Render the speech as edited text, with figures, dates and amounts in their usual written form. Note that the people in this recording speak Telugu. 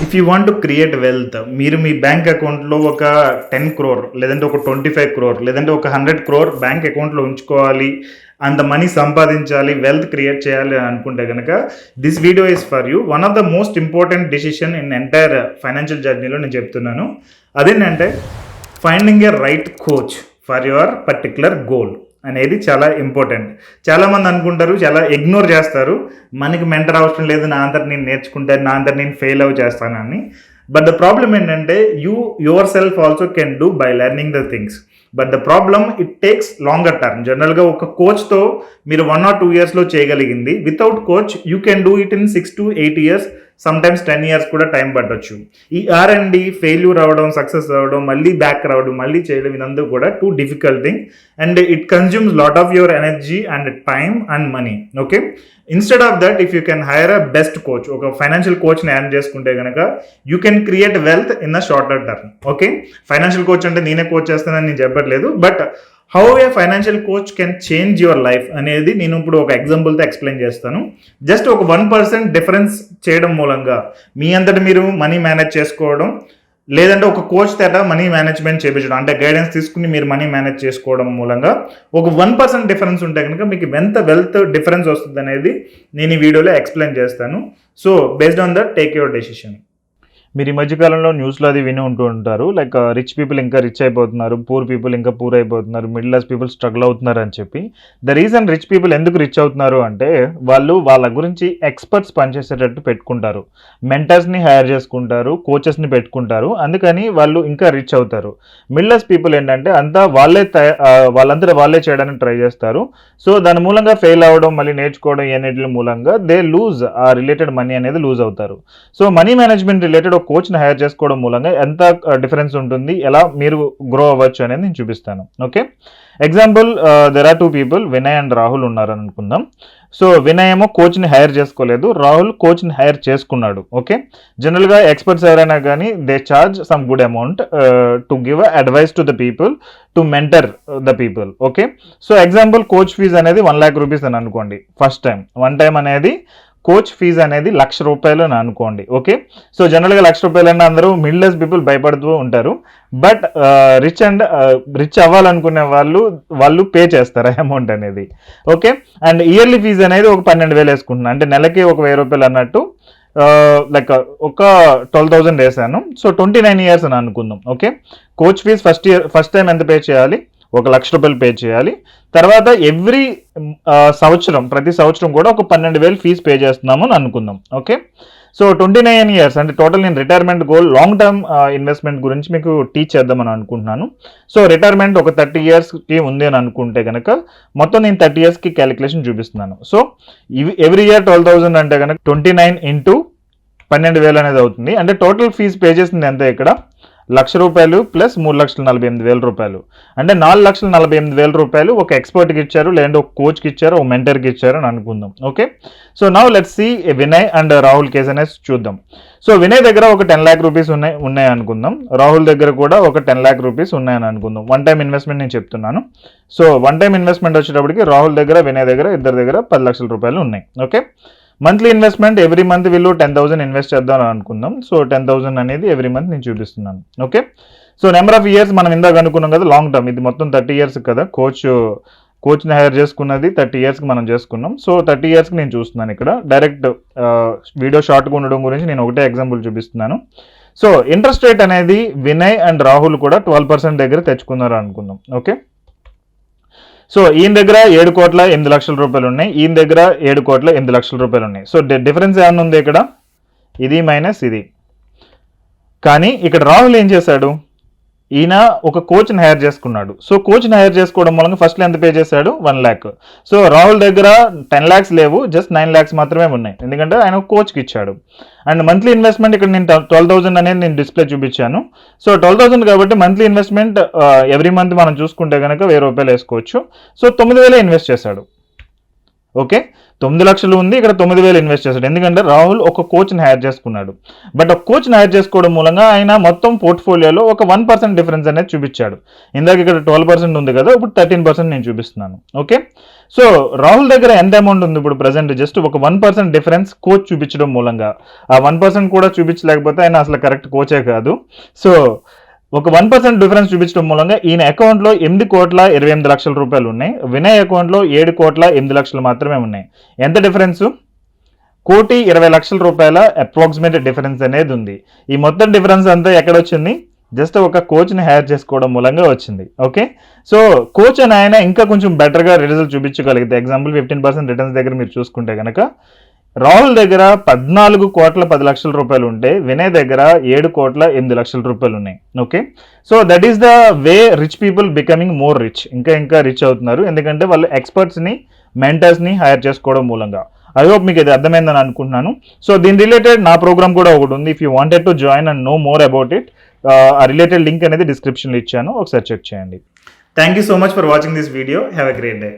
If you want to create wealth, మీరు మీ బ్యాంక్ అకౌంట్లో ఒక 10 crore లేదంటే ఒక 25 crore లేదంటే ఒక 100 crore బ్యాంక్ అకౌంట్లో ఉంచుకోవాలి, అంత మనీ సంపాదించాలి, వెల్త్ క్రియేట్ చేయాలి అని అనుకుంటే కనుక this video is for you. One of the most important decision in entire financial జర్నీలో నేను చెప్తున్నాను. అదేంటంటే finding A right coach for your particular goal అనేది చాలా ఇంపార్టెంట్. చాలామంది అనుకుంటారు, చాలా ఇగ్నోర్ చేస్తారు, మనకి మెంటర్ అవసరం లేదు, నా అంతటి నేను నేర్చుకుంటాను, నా అంతటి నేను ఫెయిల్ అవ్ చేస్తానని. బట్ ద ప్రాబ్లమ్ ఏంటంటే your self also can do by learning the things. But the problem it takes longer term. జనరల్గా ఒక కోచ్తో మీరు 1 or 2 yearsలో చేయగలిగింది, without coach you can do it in 6 to 8 years, sometimes 10 years కూడా టైం పట్టొచ్చు. ఈ R&D ఫెయిల్యూర్ అవ్వడం, సక్సెస్ అవ్వడం, మళ్ళీ బ్యాక్ రావడం, మళ్ళీ చేయడం, ఇదంతా కూడా too difficult thing and it consumes lot of your energy and time and money. Okay, instead of that if you can hire a best coach, ఒక ఫైనాన్షియల్ కోచ్ని యాడ్ చేసుకుంటే కనుక you can create wealth in the shorter term. Okay, financial coach అంటే నేనే కోచ్ చేస్తానని నేను చెప్పట్లేదు, but how a financial coach can change your life అనేది నేను ఇప్పుడు ఒక ఎగ్జాంపుల్తో ఎక్స్ప్లెయిన్ చేస్తాను. జస్ట్ ఒక 1% డిఫరెన్స్ చేయడం మూలంగా మీ అంతటి మీరు మనీ మేనేజ్ చేసుకోవడం, లేదంటే ఒక కోచ్ తేట మనీ మేనేజ్మెంట్ చేయించడం, అంటే గైడెన్స్ తీసుకుని మీరు మనీ మేనేజ్ చేసుకోవడం మూలంగా ఒక 1% డిఫరెన్స్ ఉంటే కనుక మీకు ఎంత వెల్త్ డిఫరెన్స్ వస్తుంది అనేది నేను ఈ వీడియోలో ఎక్స్ప్లెయిన్ చేస్తాను. So based on that take your decision. మీరు ఈ మధ్యకాలంలో న్యూస్లో అది విని ఉంటూ ఉంటారు, లైక్ రిచ్ పీపుల్ ఇంకా రిచ్ అయిపోతున్నారు, పూర్ పీపుల్ ఇంకా పూర్ అయిపోతున్నారు, మిడిల్ క్లాస్ పీపుల్ స్ట్రగుల్ అవుతున్నారు అని చెప్పి. ద రీజన్ రిచ్ పీపుల్ ఎందుకు రిచ్ అవుతున్నారు అంటే వాళ్ళు వాళ్ళ గురించి ఎక్స్పర్ట్స్ పనిచేసేటట్టు పెట్టుకుంటారు, మెంటర్స్ని హైర్ చేసుకుంటారు, కోచెస్ని పెట్టుకుంటారు, అందుకని వాళ్ళు ఇంకా రిచ్ అవుతారు. మిడిల్ క్లాస్ పీపుల్ ఏంటంటే అంతా వాళ్ళంతా వాళ్ళే చేయడానికి ట్రై చేస్తారు. సో దాని మూలంగా ఫెయిల్ అవ్వడం, మళ్ళీ నేర్చుకోవడం, ఇవన్నిటి మూలంగా దే లూజ్ ఆ రిలేటెడ్ మనీ అనేది లూజ్ అవుతారు. సో మనీ మేనేజ్మెంట్ రిలేటెడ్ కోచ్ని హైర్ చేసుకోవడం మూలంగా ఎంత డిఫరెన్స్ ఉంటుంది, ఎలా మీరు గ్రో అవ్వచ్చు అనేది నేను చూపిస్తాను. Okay, example there are 2 people, Vinay and Rahul ఉన్నారని అనుకుందాం. సో వినయ్ ఏమో కోచ్ని హైర్ చేసుకోలేదు, రాహుల్ కోచ్ని హైర్ చేసుకున్నాడు. ఓకే, జనరల్గా ఎక్స్పర్ట్స్ ఎవరైనా కానీ they charge some good amount to give advice to the people, to mentor the people. Okay, so example coach fees అనేది 1 lakh rupees అని అనుకోండి. ఫస్ట్ టైం వన్ టైం అనేది కోచ్ ఫీజు అనేది ₹1,00,000 అని అనుకోండి. ఓకే, సో జనరల్గా ₹1,00,000 అన్న అందరూ మిడిల్ క్లాస్ పీపుల్ భయపడుతూ ఉంటారు, బట్ రిచ్ అవ్వాలనుకునే వాళ్ళు పే చేస్తారు అమౌంట్ అనేది. ఓకే, అండ్ ఇయర్లీ ఫీజు అనేది ఒక 12,000 వేసుకుంటున్నాను, అంటే నెలకి ఒక ₹1,000 అన్నట్టు. లైక్ ఒక 12,000 వేసాను. సో 29 years అని అనుకుందాం. Okay, coach fees first time ఎంత పే చేయాలి? ₹1,00,000 పే చేయాలి. తర్వాత ఎవ్రీ సంవత్సరం, ప్రతి సంవత్సరం కూడా ఒక 12,000 ఫీజు పే చేస్తున్నాము అని అనుకుందాం. ఓకే, సో 29 years అంటే టోటల్ నేను retirement goal, long term investment గురించి మీకు టీచ్ చేద్దామని అనుకుంటున్నాను. సో రిటైర్మెంట్ ఒక 30 yearsకి ఉంది అని అనుకుంటే కనుక మొత్తం నేను 30 yearsకి క్యాలిక్యులేషన్ చూపిస్తున్నాను. సో ఎవ్రీ ఇయర్ 12,000 అంటే కనుక 29 into 12,000 అనేది అవుతుంది. అంటే టోటల్ ఫీజు పే చేసింది ఎంత ఇక్కడ? ₹1,00,000 ప్లస్ ₹3,48,000. అంటే ₹4,48,000 ఒక ఎక్స్పర్ట్కి ఇచ్చారు, లేదంటే ఒక కోచ్కి ఇచ్చారు, ఒక మెంటర్కి ఇచ్చారు అని అనుకుందాం. Okay, so now let's see Vinay and Rahul case అనేది చూద్దాం. సో వినయ్ దగ్గర ఒక 10 lakh rupees ఉన్నాయి అనుకుందాం, రాహుల్ దగ్గర కూడా ఒక 10 lakh rupees ఉన్నాయని అనుకుందాం. వన్ టైం ఇన్వెస్ట్మెంట్ నేను చెప్తున్నాను. సో వన్ టైం ఇన్వెస్ట్మెంట్ వచ్చేటప్పటికి రాహుల్ దగ్గర, వినయ్ దగ్గర, ఇద్దరి దగ్గర ₹10,00,000 ఉన్నాయి. Okay, monthly investment every month వీళ్ళు 10,000 ఇన్వెస్ట్ చేద్దాం అని అనుకుందాం. సో 10,000 అనేది ఎవ్రీ మంత్ నేను చూపిస్తున్నాను. Okay, so number of years మనం ఇందాక అనుకున్నాం కదా, లాంగ్ టర్మ్, ఇది మొత్తం 30 years కదా. కోచ్ని హైర్ చేసుకున్నది 30 yearsకి మనం చేసుకున్నాం. సో 30 yearsకి నేను చూస్తున్నాను. ఇక్కడ డైరెక్ట్ వీడియో షార్ట్గా ఉండడం గురించి నేను ఒకటే ఎగ్జాంపుల్ చూపిస్తున్నాను. సో ఇంట్రెస్ట్ రేట్ అనేది వినయ్ అండ్ రాహుల్ కూడా 12% దగ్గర తెచ్చుకున్నారు అనుకుందాం. ఓకే, సో ఈయన దగ్గర ₹7,08,00,000 ఉన్నాయి, ఈయన దగ్గర ₹7,08,00,000 ఉన్నాయి. సో డిఫరెన్స్ ఏమన్నా ఉంది ఇక్కడ? ఇది మైనస్ ఇది. కానీ ఇక్కడ రాహుల్ ఏం చేశాడు? ఈయన ఒక కోచ్ని హైర్ చేసుకున్నాడు. సో కోచ్ని హైర్ చేసుకోవడం మూలంగా ఫస్ట్లో ఎంత పే చేశాడు? 1 lakh. సో రాహుల్ దగ్గర 10 lakhs లేవు, జస్ట్ 9 lakhs మాత్రమే ఉన్నాయి, ఎందుకంటే ఆయన ఒక కోచ్కి ఇచ్చాడు. అండ్ మంత్లీ ఇన్వెస్ట్మెంట్ ఇక్కడ నేను 12,000 అనేది నేను డిస్ప్లే చూపించాను. సో 12,000 కాబట్టి మంత్లీ ఇన్వెస్ట్మెంట్ ఎవ్రీ మంత్ మనం చూసుకుంటే కనుక ₹1,000 వేసుకోవచ్చు. సో 9,000 ఇన్వెస్ట్ చేశాడు. ఓకే, 9 లక్షలు ఉంది, ఇక్కడ 9,000 ఇన్వెస్ట్ చేశాడు. ఎందుకంటే రాహుల్ ఒక కోచ్ని హైర్ చేసుకున్నాడు. బట్ ఒక కోచ్ని హైర్ చేసుకోవడం మూలంగా ఆయన మొత్తం పోర్ట్ఫోలియోలో ఒక 1% డిఫరెన్స్ అనేది చూపించాడు. ఇందాక ఇక్కడ 12% ఉంది కదా, ఇప్పుడు 13% నేను చూపిస్తున్నాను. ఓకే, సో రాహుల్ దగ్గర ఎంత అమౌంట్ ఉంది ఇప్పుడు ప్రజెంట్? జస్ట్ ఒక 1% డిఫరెన్స్ కోచ్ చూపించడం మూలంగా. ఆ 1% కూడా చూపించలేకపోతే ఆయన అసలు కరెక్ట్ కోచే కాదు. సో ఒక 1% డిఫరెన్స్ చూపించడం మూలంగా ఈయన అకౌంట్లో 8,28,00,000 రూపాయలు ఉన్నాయి. వినయ్ అకౌంట్లో 7,08,00,000 మాత్రమే ఉన్నాయి. ఎంత డిఫరెన్స్? 1,20,00,000 రూపాయల అప్రాక్సిమేట్ డిఫరెన్స్ అనేది ఉంది. ఈ మొత్తం డిఫరెన్స్ అంతా ఎక్కడ వచ్చింది? జస్ట్ ఒక కోచ్ని హైర్ చేసుకోవడం మూలంగా వచ్చింది. ఓకే, సో కోచ్ అని ఆయన ఇంకా కొంచెం బెటర్గా రిజల్ట్ చూపించగలిగితే, ఎగ్జాంపుల్ 15% రిటర్న్స్ దగ్గర మీరు చూసుకుంటే కనుక రాహుల్ దగ్గర 14,10,00,000 రూపాయలు ఉంటే వినయ్ దగ్గర 7,08,00,000 రూపాయలు ఉన్నాయి. Okay, so that is the way rich people becoming more rich. ఇంకా రిచ్ అవుతున్నారు, ఎందుకంటే వాళ్ళు ఎక్స్పర్ట్స్ని, మెంటర్స్ని హైర్ చేసుకోవడం మూలంగా. ఐ హోప్ మీకు ఇది అర్థమైందని అనుకుంటున్నాను. సో దీని రిలేటెడ్ నా ప్రోగ్రామ్ కూడా ఒకటి ఉంది. If you wanted to join and know more about it, ఆ రిలేటెడ్ లింక్ అనేది డిస్క్రిప్షన్లో ఇచ్చాను, ఒకసారి చెక్ చేయండి. Thank you so much for watching this video. Have a great day.